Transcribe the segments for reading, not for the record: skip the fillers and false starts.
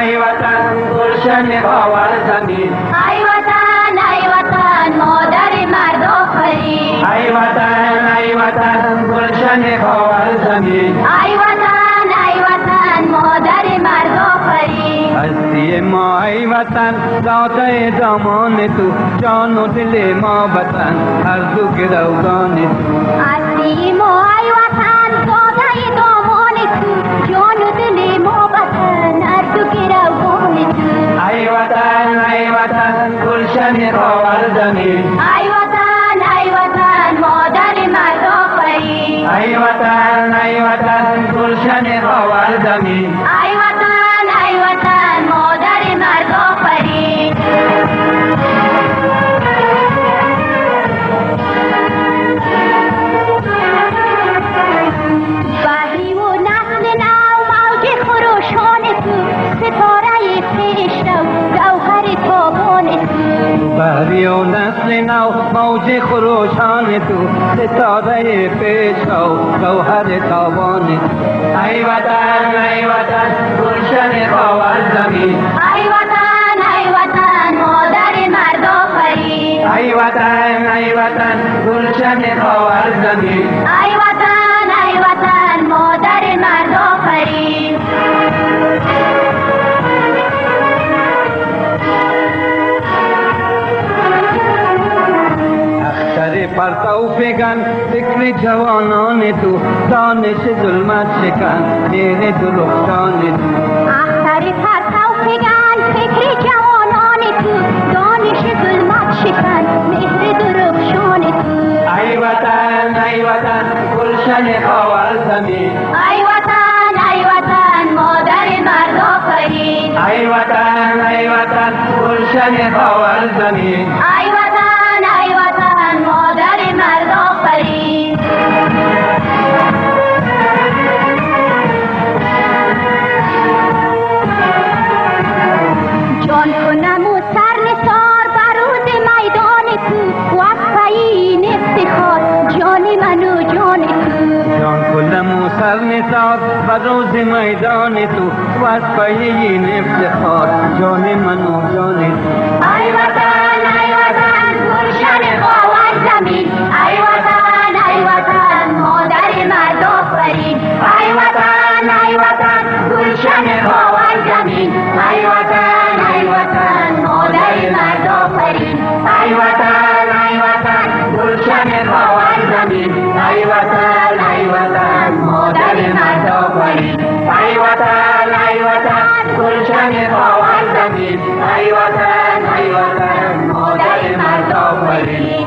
ای وطن گلشن خاور زمین، ای وطن مادر مرد آفرین، ای وطن گلشن خاور زمین، ای وطن مادر مرد آفرین. هستی ما ای وطن داده دامان تو، جان و دل ما وطن هر دو گروگان تو. هستی ما ای وطن داده دامان تو، جان و دل ما وطن هر دو گروگان تو. ای وطن گلشن خاور زمین، ای وطن مادر مرد آفرین، ای وطن گلشن خاور زمین، ای وطن مادر مرد آفرین. بحری و نسل نو موج خروشان تو، ستاره پیشرو گوهر تابان تو. بحری و نسل نو موج خروشان تو، ستاره پیشرو گوهر تابان تو. ای وطن گلشن خاور زمین، ای وطن مادر مرد آفرین، ای وطن گلشن خاور زمین، ای وطن مادر مرد آفرین. اختر پرتو فگن فکر جوانان تو، دانش ظلمت شکن مهر درخشان تو. اختر پرتو فگن فکر جوانان تو، دانش ظلمت شکن مهر درخشان تو. ای وطن گلشن خاور زمین، ای وطن مادر مرد آفرین، ای وطن گلشن خاور زمین، ای وطن مادر مرد آفرین. جان کنم و سر نثار برود میدان تو، وصفه افتخار جان من و جان تو. جان کلم و سر نثار بر روز میدان تو، وصفه این افتخار جان من و جان تو. ای وطن گلشن خاور زمین، ای وطن مادر مرد آفرین، ای وطن گلشن خاور زمین، ای وطن مادر مرد آفرین، ای وطن گلشن خاور زمین، ای وطن مادر مرد آفرین، ای وطن گلشن خاور زمین، ای وطن مادر مرد آفرین.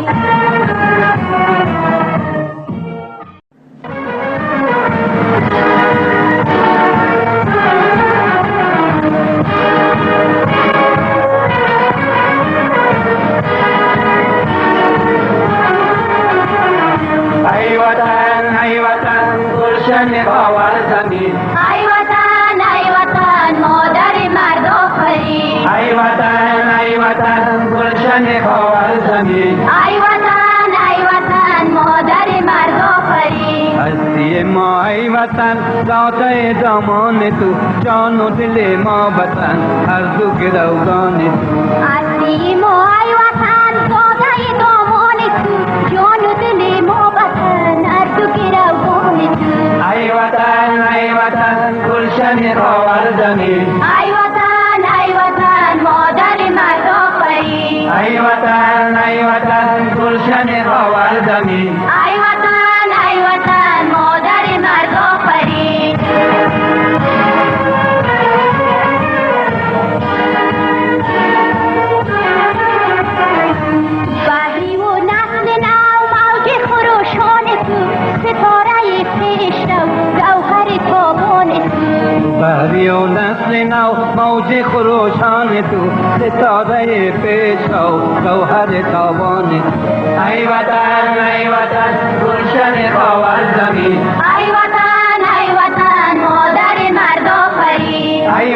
ای وطن گلشن خاور زمین، ای وطن مادر مرد آفرین، ای وطن گلشن خاور زمین، ای وطن مادر مرد آفرین. هستی ما ای وطن داده دامان تو، جان و دل ما وطن هر دو گروگان تو. هستی ما ای وطن داده دامان تو، جان و دل ما وطن هر دو گروگان تو. ای وطن گلشن خاور زمین، ای وطن مادر مرد آفرین، ای وطن گلشن خاور زمین، ای وطن مادر مرد آفرین. بحری و نسل نو موج خروشان تو، ستاره پیشرو گوهر تابان تو. بحری و نسل نو موج خروشان تو، ستاره پیشرو گوهر تابان تو. ای وطن گلشن خاور زمین، ای وطن مادر مرد آفرین، ای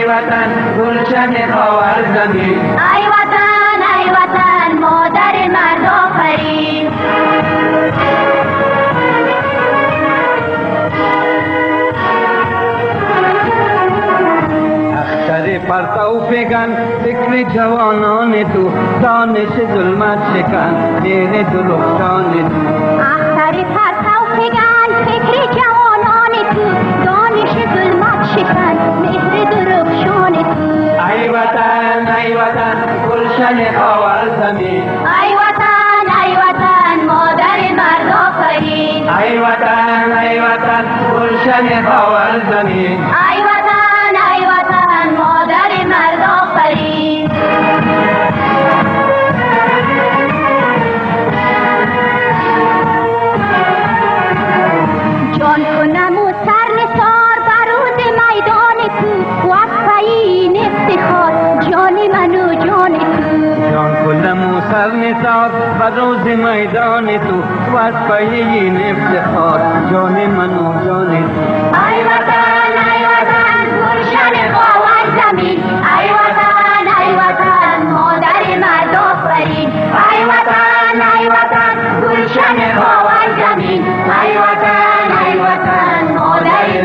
وطن گلشن خاور زمین، ای وطن مادر مرد آفرین. پرتو فگن فکر جوانان تو، دانش ظلمت شکن دیر درخشان تو. اختر پرتو فگن فکر جوانان تو، دانش ظلمت شکن مهر درخشان تو. ای وطن گلشن خاور زمین، ای وطن مادر مرد آفرین. ای وطن گلشن خاور زمین. ای وطن مادر مرد آفرین. جان کنم و سر نثار برود میدان تو، وصفه افتخار جان من و جان تو. جان کنم و سر نثار بر روز میدان تو، وصفه این افتخار جان من و جان تو. ای وطن